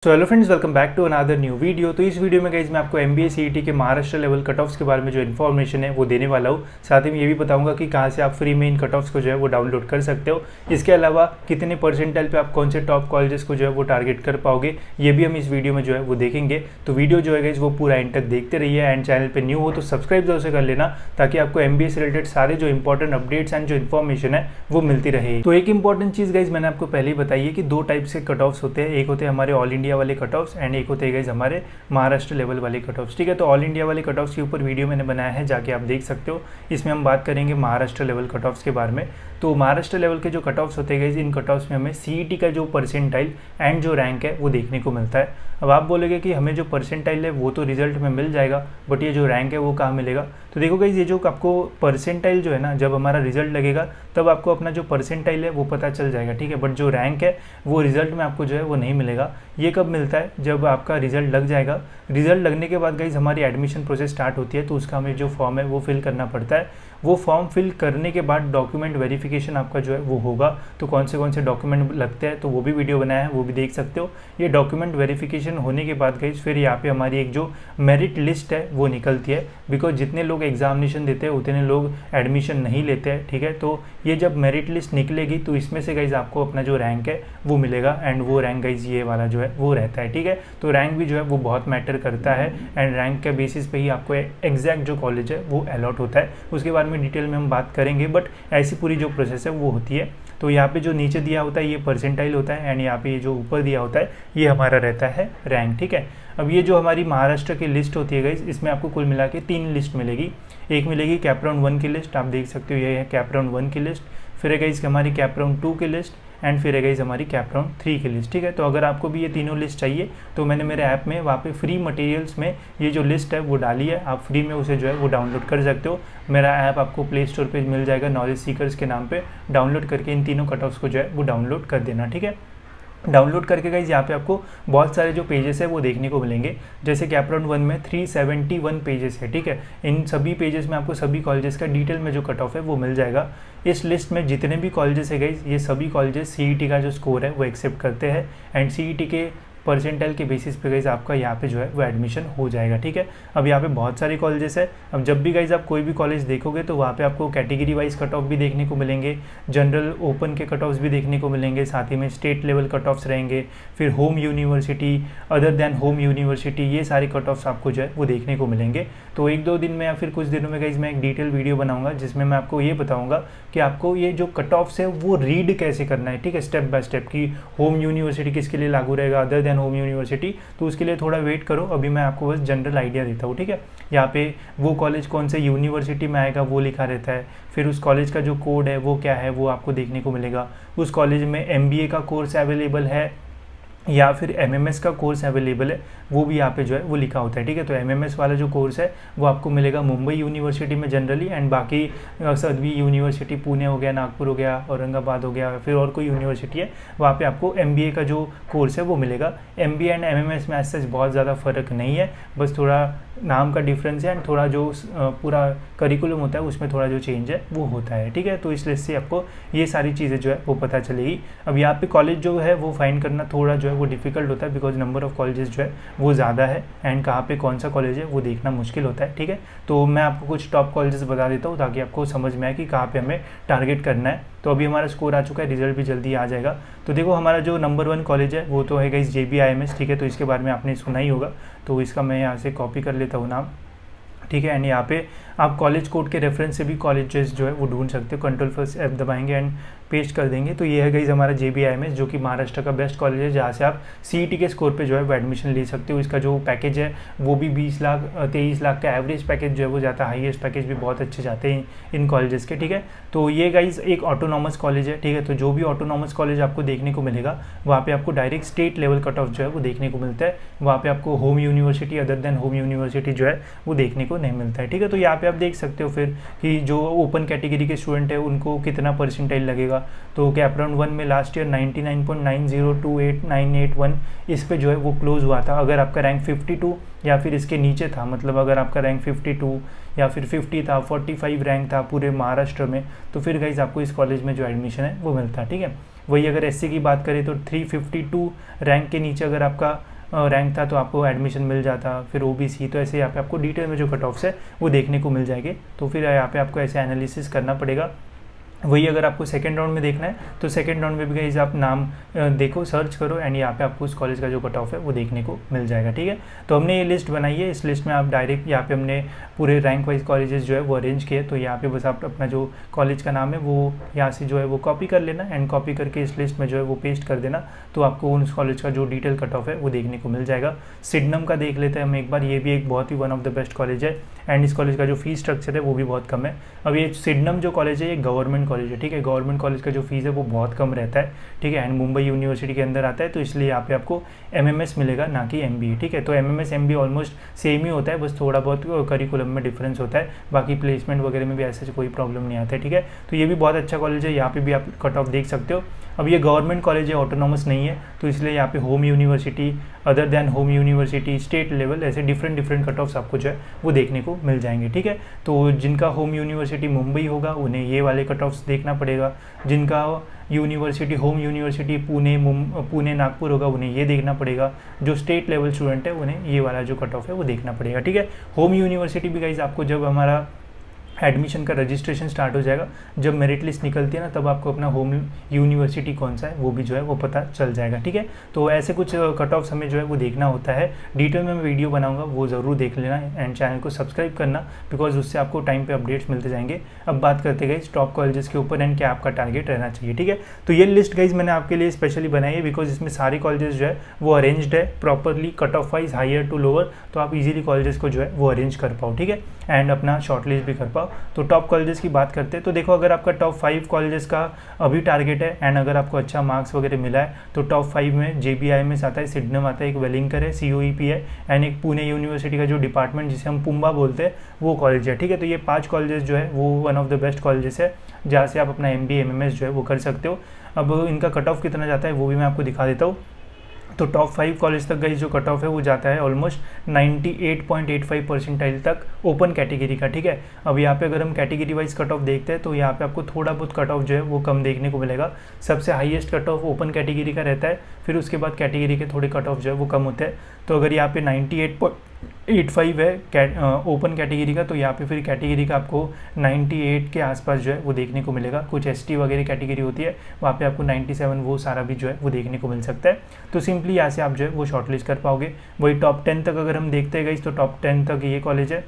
So hello friends, welcome back to another new video. तो इस video में guys मैं आपको MBA CET के महाराष्ट्र लेवल कट ऑफ्स के बारे में जो इन्फॉर्मेशन है वो देने वाला हूँ। साथ ही मैं ये भी बताऊंगा कि कहाँ से आप फ्री में इन कट ऑफ्स को जो है वो डाउनलोड कर सकते हो। इसके अलावा कितने परसेंटाइल पे आप कौन से टॉप कॉलेजेस को जो है वो टारगेट कर पाओगे, ये भी हम इस वीडियो में जो है वो देखेंगे। तो वीडियो जो है गाइज वो पूरा एंड तक देखते रहिए। एंड चैनल पर न्यू हो तो सब्सक्राइब जरूर से कर लेना, ताकि आपको MBA से रिलेटेड सारे जो इंपॉर्टेंट अपडेट्स एंड जो इन्फॉर्मेशन है वो मिलती रहे। तो एक इंपॉर्टेंट चीज़ गाइज मैंने आपको पहले ही बताई है कि दो टाइप से कट ऑफ्स होते हैं। एक होते हैं हमारे ऑल इंडिया वाले कट ऑफ्स एंड एक होते हैं गाइस हमारे महाराष्ट्र लेवल वाले कट ऑफ्स। ठीक है, तो ऑल इंडिया वाले कट ऑफ्स के ऊपर वीडियो मैंने बनाया है, जाके आप देख सकते हो। इसमें हम बात करेंगे महाराष्ट्र लेवल कट ऑफ्स के बारे में। तो महाराष्ट्र लेवल के जो कट ऑफ्स होते हैं गाइस, इन कट ऑफ्स में हमें CET का जो परसेंटाइल एंड जो रैंक है वो देखने को मिलता है। अब आप बोलोगे कि हमें जो परसेंटाइल है वो तो रिजल्ट में मिल जाएगा, बट ये जो रैंक है वो कहाँ मिलेगा। तो देखो गाइस, ये जो आपको परसेंटाइल जो है ना, जब हमारा रिजल्ट लगेगा तब आपको अपना जो परसेंटाइल है वो पता चल जाएगा। ठीक है, बट जो रैंक है वो रिजल्ट में आपको जो है वो नहीं मिलेगा। ये कब मिलता है, जब आपका रिजल्ट लग जाएगा। रिजल्ट लगने के बाद गाइज हमारी एडमिशन प्रोसेस स्टार्ट होती है, तो उसका हमें जो फॉर्म है वो फिल करना पड़ता है। वो फॉर्म फिल करने के बाद डॉक्यूमेंट वेरिफिकेशन आपका जो है वो होगा। तो कौन से डॉक्यूमेंट लगते हैं तो वो भी वीडियो बनाया है, वो भी देख सकते हो। ये डॉक्यूमेंट वेरिफिकेशन होने के बाद गाइज फिर यहाँ पे हमारी एक जो मेरिट लिस्ट है वो निकलती है। बिकॉज जितने लोग एग्जामिनेशन देते हैं उतने लोग एडमिशन नहीं लेते हैं। ठीक है, तो ये जब मेरिट लिस्ट निकलेगी तो इसमें से गाइज आपको अपना जो रैंक है वो मिलेगा। एंड वो रैंक गाइज ये वाला जो है वो रहता है। ठीक है, तो रैंक भी जो है वो बहुत मैटर करता है। एंड रैंक के बेसिस पे ही आपको एग्जैक्ट जो कॉलेज है वो अलॉट होता है। उसके बारे में डिटेल में हम बात करेंगे, बट ऐसी पूरी जो प्रोसेस है वो होती है। तो यहाँ पे जो नीचे दिया होता है ये परसेंटाइल होता है, एंड यहाँ पे ये जो ऊपर दिया होता है ये हमारा रहता है रैंक। ठीक है, अब ये जो हमारी महाराष्ट्र की लिस्ट होती है गाइस, इसमें आपको कुल मिला के 3 लिस्ट मिलेगी। एक मिलेगी कैप राउंड 1 की लिस्ट, आप देख सकते हो ये है कैप राउंड 1 की लिस्ट। फिर है गाइस हमारी कैप राउंड 2 की लिस्ट, एंड फिर है गाइस हमारी कैप राउंड 3 की लिस्ट। ठीक है, तो अगर आपको भी ये तीनों लिस्ट चाहिए तो मैंने मेरे ऐप में वहाँ पे फ्री मटेरियल्स में ये जो लिस्ट है वो डाली है। आप फ्री में उसे जो है वो डाउनलोड कर सकते हो। मेरा ऐप आपको प्ले स्टोर पे मिल जाएगा, नॉलेज सीकर्स के नाम पे। डाउनलोड करके इन तीनों कट ऑफ्स को जो है वो डाउनलोड कर देना। ठीक है, डाउनलोड करके गाइज यहाँ पे आपको बहुत सारे जो पेजेस है वो देखने को मिलेंगे। जैसे कैप राउंड 1 में 371 पेजेस है। ठीक है, इन सभी पेजेस में आपको सभी कॉलेजेस का डिटेल में जो कट ऑफ है वो मिल जाएगा। इस लिस्ट में जितने भी कॉलेजेस है गाइज, ये सभी कॉलेजेस CET का जो स्कोर है वो एक्सेप्ट करते हैं। एंड CET के परसेंटाइल के बेसिस पे गाइज आपका यहाँ पे जो है वो एडमिशन हो जाएगा। ठीक है, अब यहाँ पे बहुत सारे कॉलेजेस है। अब जब भी गाइज आप कोई भी कॉलेज देखोगे तो वहाँ पे आपको कैटेगरी वाइज कट ऑफ भी देखने को मिलेंगे, जनरल ओपन के कट ऑफ्स भी देखने को मिलेंगे, साथ ही में स्टेट लेवल कट ऑफ्स रहेंगे, फिर home university, other than home university, ये सारे कट ऑफ्स आपको जो है वो देखने को मिलेंगे। तो 1-2 दिन में या फिर कुछ दिनों में गाइज मैं एक डिटेल वीडियो बनाऊंगा, जिसमें मैं आपको ये बताऊंगा कि आपको ये जो कट ऑफ्स है वो रीड कैसे करना है। ठीक है, स्टेप बाय स्टेप की होम यूनिवर्सिटी किसके लिए लागू रहेगा, अदर देन होम यूनिवर्सिटी। तो उसके लिए थोड़ा वेट करो, अभी मैं आपको बस जनरल आइडिया देता हूँ। ठीक है, यहाँ पे वो कॉलेज कौन से यूनिवर्सिटी में आएगा वो लिखा रहता है। फिर उस कॉलेज का जो कोड है वो क्या है वो आपको देखने को मिलेगा। उस कॉलेज में MBA का कोर्स अवेलेबल है या फिर MMS का कोर्स अवेलेबल है, वो भी यहाँ पे जो है वो लिखा होता है। ठीक है, तो MMS वाला जो कोर्स है वो आपको मिलेगा मुंबई यूनिवर्सिटी में जनरली। एंड बाकी सभी यूनिवर्सिटी, पुणे हो गया, नागपुर हो गया, औरंगाबाद हो गया, फिर और कोई यूनिवर्सिटी है वहाँ पे आपको MBA का जो कोर्स है वो मिलेगा। MBA एंड MMS में ऐसा बहुत ज़्यादा फ़र्क नहीं है, बस थोड़ा नाम का डिफरेंस है एंड थोड़ा जो पूरा करिकुलम होता है उसमें थोड़ा जो चेंज है वो होता है। ठीक है, तो इस लिस्ट से आपको ये सारी चीज़ें जो है वो पता चलेगी। अब यहाँ पे कॉलेज जो है वो फाइंड करना थोड़ा जो है वो डिफिकल्ट होता है, बिकॉज नंबर ऑफ कॉलेजेस जो है वो ज़्यादा है एंड कहाँ पे कौन सा कॉलेज है वो देखना मुश्किल होता है। ठीक है, तो मैं आपको कुछ टॉप कॉलेजेस बता देता हूँ ताकि आपको समझ में आए कि कहाँ पे हमें टारगेट करना है। तो अभी हमारा स्कोर आ चुका है, रिजल्ट भी जल्दी आ जाएगा। तो देखो हमारा जो नंबर 1 कॉलेज है वो तो है गाइस JBIMS। ठीक है, तो इसके बारे में आपने सुना ही होगा, तो इसका मैं यहाँ से कॉपी कर लेता हूँ नाम। ठीक है, एंड यहाँ पे आप कॉलेज कोड के रेफरेंस से भी कॉलेजेस जो है वो ढूंढ सकते हो। Ctrl+F दबाएंगे एंड पेस्ट कर देंगे। तो ये है गाइस हमारा JBIMS, जो कि महाराष्ट्र का बेस्ट कॉलेज है, जहाँ से आप CET के स्कोर पे जो है वो एडमिशन ले सकते हो। इसका जो पैकेज है वो भी 20 लाख 23 लाख का एवरेज पैकेज जो है वो जाता है। हाईएस्ट पैकेज भी बहुत अच्छे जाते हैं इन कॉलेजेस के। ठीक है, तो ये गाइस एक ऑटोनॉमस कॉलेज है। ठीक है, तो जो भी ऑटोनॉमस कॉलेज आपको देखने को मिलेगा वहाँ पे आपको direct state level cut off जो है वो देखने को मिलता है। वहाँ पे आपको home university, other than home university जो है वो देखने को नहीं मिलता है। ठीक है, तो यहाँ पे आप देख सकते हो फिर कि जो ओपन कैटेगरी के स्टूडेंट है उनको कितना परसेंटाइल लगेगा। तो कैप राउंड 1 में लास्ट ईयर 99.9028981 इस पे जो है वो क्लोज हुआ था। अगर आपका रैंक 52 या फिर इसके नीचे था, मतलब अगर आपका रैंक 52 या फिर 50 था, 45 रैंक था पूरे महाराष्ट्र में, तो फिर गाइज आपको इस कॉलेज में जो एडमिशन है वो मिलता है। ठीक है, वही अगर एससी की बात करें तो 352 रैंक के नीचे अगर आपका रैंक था तो आपको एडमिशन मिल जाता, फिर OBC, तो ऐसे यहाँ पे आपको डिटेल में जो कट ऑफ्स है वो देखने को मिल जाएंगे। तो फिर यहाँ पे आपको ऐसे एनालिसिस करना पड़ेगा। वही अगर आपको सेकेंड राउंड में देखना है तो सेकेंड राउंड में भी गाइस आप नाम देखो, सर्च करो एंड यहाँ पे आपको उस कॉलेज का जो कट ऑफ है वो देखने को मिल जाएगा, ठीक है। तो हमने ये लिस्ट बनाई है, इस लिस्ट में आप डायरेक्ट यहाँ पे हमने पूरे रैंक वाइज कॉलेजेस जो है वो अरेंज किए। तो यहाँ पे बस आप अपना जो कॉलेज का नाम है वो यहाँ से जो है वो कॉपी कर लेना एंड कॉपी करके इस लिस्ट में जो है वो पेस्ट कर देना, तो आपको उस कॉलेज का जो डिटेल कट ऑफ है वो देखने को मिल जाएगा। सिडनम का देख लेते हैं हम एक बार, ये भी एक बहुत ही one of the best college है एंड इस कॉलेज का जो फीस स्ट्रक्चर है वो भी बहुत कम है। अब ये सिडनम जो कॉलेज है ये गवर्नमेंट कॉलेज है, ठीक है। गवर्नमेंट कॉलेज का जो फीस है वो बहुत कम रहता है, ठीक है, एंड मुंबई यूनिवर्सिटी के अंदर आता है, तो इसलिए यहाँ पे आपको MMS मिलेगा ना कि MBA, ठीक है। तो MMS MBA ऑलमोस्ट सेम ही होता है, बस थोड़ा बहुत करिकुलम में डिफरेंस होता है, बाकी प्लेसमेंट वगैरह में भी ऐसे कोई प्रॉब्लम नहीं आता है, ठीक है। तो ये भी बहुत अच्छा कॉलेज है, यहाँ पे भी आप कट ऑफ देख सकते हो। अब ये गवर्नमेंट कॉलेज है, ऑटोनॉमस नहीं है, तो इसलिए यहाँ पे home university, other than home university, state level, ऐसे डिफरेंट कट ऑफ्स आपको जो है वो देखने को मिल जाएंगे, ठीक है। तो जिनका होम यूनिवर्सिटी मुंबई होगा उन्हें ये वाले कट ऑफ्स देखना पड़ेगा, जिनका university home university Pune Nagpur होगा उन्हें ये देखना पड़ेगा, जो स्टेट लेवल स्टूडेंट है उन्हें ये वाला जो कट ऑफ है वो देखना पड़ेगा, ठीक है। होम यूनिवर्सिटी भी गाइस आपको जब हमारा एडमिशन का रजिस्ट्रेशन स्टार्ट हो जाएगा, जब मेरिट लिस्ट निकलती है ना, तब आपको अपना होम यूनिवर्सिटी कौन सा है वो भी जो है वो पता चल जाएगा, ठीक है। तो ऐसे कुछ कट ऑफ्स हमें जो है वो देखना होता है, डिटेल में मैं वीडियो बनाऊंगा, वो ज़रूर देख लेना एंड चैनल को सब्सक्राइब करना, बिकॉज उससे आपको टाइम पे अपडेट्स मिलते जाएंगे। अब बात करते गए टॉप कॉलेजेस के ऊपर एंड क्या आपका टारगेट रहना चाहिए, ठीक है। तो ये लिस्ट गाइज मैंने आपके लिए स्पेशली बनाई है, बिकॉज इसमें सारे कॉलेजेस जो है वो अरेंज्ड है properly, cut off wise higher to lower, तो आप इजीली कॉलेजेस को जो है वो अरेंज कर पाओ, ठीक है, एंड अपना शॉर्टलिस्ट भी कर पाओ। तो टॉप कॉलेजेस की बात करते हैं तो देखो, अगर आपका टॉप 5 कॉलेजेस का अभी टारगेट है एंड अगर आपको अच्छा मार्क्स वगैरह मिला है तो टॉप 5 में JBIMS आता है, सिडनम आता है, एक वेलिंगकर है, COEP है एंड एक पुणे यूनिवर्सिटी का जो डिपार्टमेंट जिसे हम पुम्बा बोलते हैं वो कॉलेज है, ठीक है। तो ये 5 कॉलेजेस जो है वो one of the best colleges है जहाँ से आप अपना MBA MMS जो है वो कर सकते हो। अब इनका कट ऑफ कितना जाता है वो भी मैं आपको दिखा देता हूँ। तो टॉप 5 कॉलेज तक गाइस जो कट ऑफ है वो जाता है ऑलमोस्ट 98.85 परसेंटाइल तक ओपन कैटेगरी का, ठीक है। अब यहाँ पे अगर हम कैटेगरी वाइज कट ऑफ देखते हैं तो यहाँ पे आपको थोड़ा बहुत कट ऑफ जो है वो कम देखने को मिलेगा। सबसे highest cut off open category का रहता है, फिर उसके बाद कैटेगरी के थोड़े कट ऑफ जो है वो कम होते हैं। तो अगर यहाँ पे 98.85 है ओपन कैटेगरी का, तो यहाँ पे फिर कैटेगरी का आपको 98 के आसपास जो है वो देखने को मिलेगा। कुछ ST वगैरह कैटेगरी होती है वहाँ पे आपको 97 वो सारा भी जो है वो देखने को मिल सकता है। तो सिंपली यहाँ से आप जो है वो शॉर्टलिस्ट कर पाओगे। वही टॉप 10 तक अगर हम देखते हैं गाइस तो टॉप 10 तक ये कॉलेज है,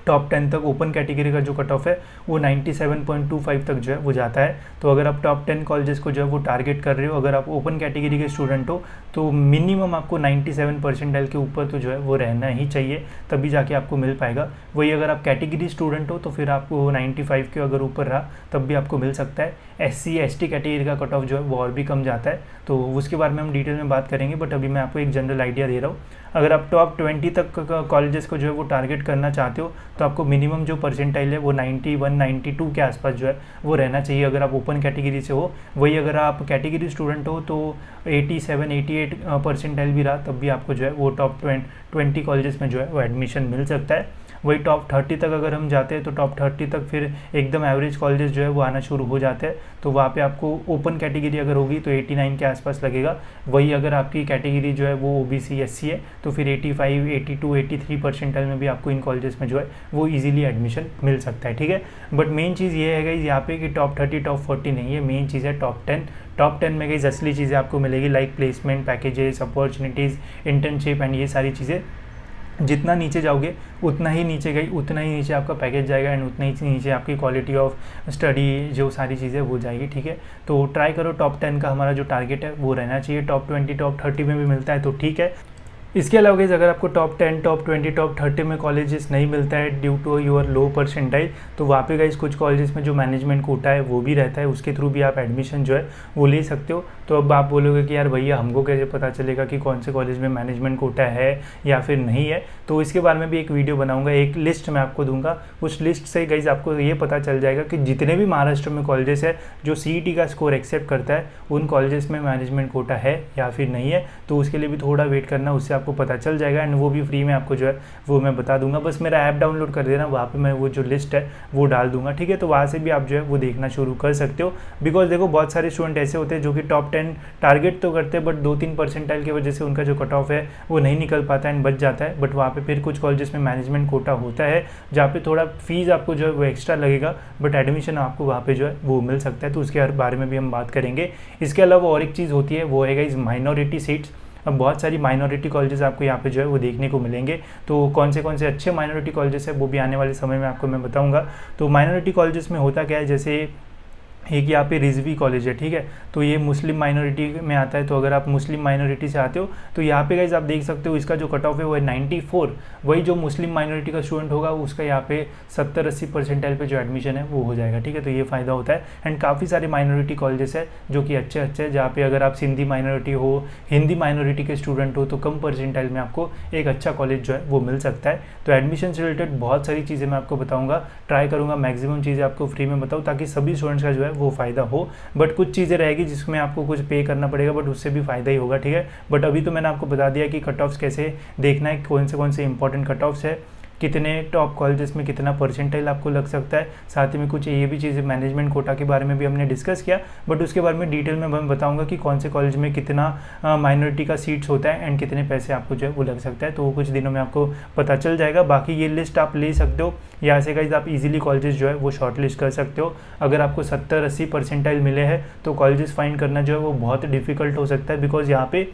टॉप 10 तक ओपन कैटेगरी का जो कट ऑफ है वो 97.25 तक जो है वो जाता है। तो अगर आप टॉप 10 कॉलेजेस को जो है वो टारगेट कर रहे हो, अगर आप ओपन कैटेगरी के स्टूडेंट हो तो मिनिमम आपको 97 परसेंटाइल के ऊपर तो जो है वो रहना ही चाहिए, तभी जाके आपको मिल पाएगा। वही अगर आप कैटेगरी स्टूडेंट हो तो फिर आपको 95 के अगर ऊपर रहा तब भी आपको मिल सकता है। SC ST कैटेगरी का कट ऑफ जो है वो और भी कम जाता है, तो उसके बारे में हम डिटेल में बात करेंगे, बट अभी मैं आपको एक जनरल आइडिया दे रहा हूँ। अगर आप टॉप 20 तक कॉलेजेस को जो है वो टारगेट करना चाहते हो तो आपको मिनिमम जो परसेंटाइल है वो 91 92 के आसपास जो है वो रहना चाहिए अगर आप ओपन कैटेगरी से हो। वही अगर आप कैटेगरी स्टूडेंट हो तो 87 88 परसेंटाइल भी रहा तब भी आपको जो है वो टॉप 20 कॉलेजेस में जो है वो एडमिशन मिल सकता है। वही टॉप 30 तक अगर हम जाते हैं तो टॉप 30 तक फिर एकदम एवरेज कॉलेजेस जो है वो आना शुरू हो जाते हैं, तो वहाँ पे आपको ओपन कैटेगरी अगर होगी तो 89 के आसपास लगेगा। वही अगर आपकी कैटेगरी जो है वो OBC SC है तो फिर 85 82 83 परसेंटाइल में भी आपको इन कॉलेजेस में जो है वो ईजिली एडमिशन मिल सकता है, ठीक है। बट मेन चीज़ ये है गाइस यहाँ पे कि टॉप 30 टॉप 40 नहीं है, मेन चीज़ है टॉप 10। टॉप 10 में गाइस असली चीज़ें आपको मिलेगी, like placement packages, opportunities, internship and ये सारी चीज़ें। जितना नीचे जाओगे उतना ही नीचे गई उतना ही नीचे आपका पैकेज जाएगा एंड उतना ही नीचे आपकी क्वालिटी ऑफ स्टडी जो सारी चीज़ें वो जाएगी, ठीक है। तो ट्राई करो टॉप 10 का हमारा जो टारगेट है वो रहना चाहिए। टॉप 20 टॉप 30 में भी मिलता है तो ठीक है। इसके अलावा गाइस अगर आपको टॉप 10 टॉप 20 टॉप 30 में कॉलेजेस नहीं मिलता है due to your low percentile, तो वहाँ पे गाइस कुछ कॉलेजेस में जो मैनेजमेंट कोटा है वो भी रहता है, उसके थ्रू भी आप एडमिशन जो है वो ले सकते हो। तो अब आप बोलोगे कि यार भैया हमको कैसे पता चलेगा कि कौन से कॉलेज में मैनेजमेंट कोटा है या फिर नहीं है, तो इसके बारे में भी एक वीडियो बनाऊंगा, एक लिस्ट मैं आपको दूंगा। उस लिस्ट से गाइस आपको ये पता चल जाएगा कि जितने भी महाराष्ट्र में कॉलेजेस है जो CET का स्कोर एक्सेप्ट करता है उन कॉलेजेस में मैनेजमेंट कोटा है या फिर नहीं है। तो उसके लिए भी थोड़ा वेट करना, उससे आपको पता चल जाएगा एंड वो भी फ्री में आपको जो है वो मैं बता दूंगा। बस मेरा ऐप डाउनलोड कर देना, वहाँ पे मैं वो जो लिस्ट है वो डाल दूंगा, ठीक है। तो वहाँ से भी आप जो है वो देखना शुरू कर सकते हो। बिकॉज देखो बहुत सारे स्टूडेंट ऐसे होते हैं जो कि टॉप 10 टारगेट तो करते हैं, बट 2-3 परसेंटाइल की वजह से उनका जो कट ऑफ है वो नहीं निकल पाता एंड बच जाता है। बट वहाँ पे फिर कुछ कॉलेजेस में मैनेजमेंट कोटा होता है जहाँ पे थोड़ा फीस आपको जो है वो एक्स्ट्रा लगेगा, बट एडमिशन आपको वहाँ पे जो है वो मिल सकता है। तो उसके बारे में भी हम बात करेंगे। इसके अलावा और एक चीज़ होती है, वो है इस माइनॉरिटी सीट्स। अब बहुत सारी माइनॉरिटी कॉलेजेस आपको यहाँ पे जो है वो देखने को मिलेंगे। तो कौन से अच्छे माइनॉरिटी कॉलेजेस है वो भी आने वाले समय में आपको मैं बताऊँगा। तो माइनॉरिटी कॉलेजेस में होता क्या है, जैसे एक यहाँ पे रिजवी कॉलेज है, ठीक है। तो ये मुस्लिम माइनॉरिटी में आता है। तो अगर आप मुस्लिम माइनॉरिटी से आते हो तो यहाँ पे गाइस आप देख सकते हो इसका जो कट ऑफ है वो है 94। वही जो मुस्लिम माइनॉरिटी का स्टूडेंट होगा उसका यहाँ पे 70-80 परसेंटाइल पे जो एडमिशन है वो हो जाएगा, ठीक है। तो ये फ़ायदा होता है एंड काफ़ी सारे माइनॉरिटी कॉलेजेस है जो कि अच्छे हैं, जहाँ पे अगर आप सिंधी माइनॉरिटी हो, हिंदी माइनॉरिटी के स्टूडेंट हो तो कम परसेंटाइल में आपको एक अच्छा कॉलेज जो है वो मिल सकता है। तो एडमिशन से रिलेटेड बहुत सारी चीज़ें मैं आपको बताऊँगा, ट्राई करूँगा मैक्सिमम चीज़ें आपको फ्री में बताऊँ ताकि सभी स्टूडेंट्स का जो है वो फ़ायदा हो। बट कुछ चीज़ें रहेगी जिसमें आपको कुछ पे करना पड़ेगा, बट उससे भी फ़ायदा ही होगा, ठीक है। बट अभी तो मैंने आपको बता दिया कि कट ऑफ्स कैसे देखना है, कौन से इंपॉर्टेंट कट ऑफ्स है, कितने टॉप कॉलेजेस में कितना परसेंटाइल आपको लग सकता है। साथ ही में कुछ ये भी चीज़ें मैनेजमेंट कोटा के बारे में भी हमने डिस्कस किया, बट उसके बारे में डिटेल में मैं बताऊंगा कि कौन से कॉलेज में कितना माइनॉरिटी का सीट्स होता है एंड कितने पैसे आपको जो है वो लग सकता है। तो वो कुछ दिनों में आपको पता चल जाएगा। बाकी ये लिस्ट आप ले सकते हो, यहाँ से गाइस आप इजीली कॉलेजेस जो है वो शॉर्ट लिस्ट कर सकते हो। अगर आपको 70-80 परसेंटाइल मिले हैं तो कॉलेजेस फाइंड करना जो है वो बहुत डिफिकल्ट हो सकता है, बिकॉज यहाँ पे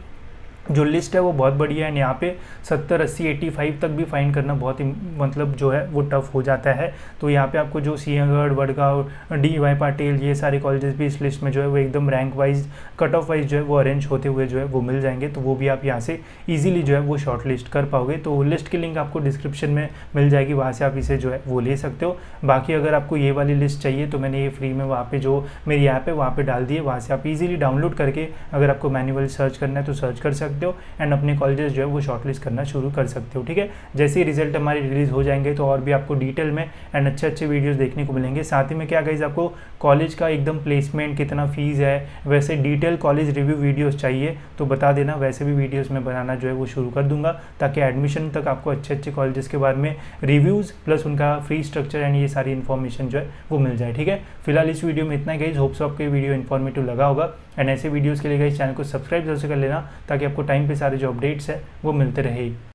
जो लिस्ट है वो बहुत बढ़िया है एंड यहाँ पे 70, 80, 85 तक भी फाइंड करना बहुत ही मतलब जो है वो टफ हो जाता है। तो यहाँ पे आपको जो सिंहगढ़, वडगांव, DY पाटिल ये सारे कॉलेजेस भी इस लिस्ट में जो है वो एकदम rank wise, cut off wise जो है वो अरेंज होते हुए जो है वो मिल जाएंगे। तो वो भी आप यहाँ से ईजिली जो है वो शॉर्ट लिस्ट कर पाओगे। तो लिस्ट की लिंक आपको डिस्क्रिप्शन में मिल जाएगी, वहाँ से आप इसे जो है वो ले सकते हो। बाकी अगर आपको ये वाली लिस्ट चाहिए तो मैंने ये फ्री में वहाँ पे जो मेरी ऐप है वहाँ पे डाल दी है, वहाँ से आप इजीली डाउनलोड करके अगर आपको मैन्युअल सर्च करना है तो सर्च कर सकते हो एंड अपने कॉलेजेस जो है वो शॉर्टलिस्ट करना शुरू कर सकते हो, ठीक है। जैसे ही रिजल्ट हमारे रिलीज हो जाएंगे तो और भी आपको डिटेल में एंड अच्छे वीडियोस देखने को मिलेंगे। साथ ही में क्या गाइस आपको कॉलेज का एकदम प्लेसमेंट, कितना फीस है, वैसे डिटेल कॉलेज रिव्यू वीडियोस चाहिए तो बता देना, वैसे भी वीडियोस में बनाना जो है वो शुरू कर दूंगा ताकि एडमिशन तक आपको अच्छे कॉलेजेस के बारे में रिव्यूज़ प्लस उनका फ्री स्ट्रक्चर एंड ये सारी इन्फॉर्मेशन जो है वो मिल जाए, ठीक है। फिलहाल इस वीडियो में इतना ही गाइस, होप सो आपको ये वीडियो इन्फॉर्मेटिव लगा होगा एंड ऐसे वीडियोज़ के लिए गाइस चैनल को सब्सक्राइब जरूर से कर लेना ताकि आपको टाइम पे सारे जो अपडेट्स है वो मिलते रहे।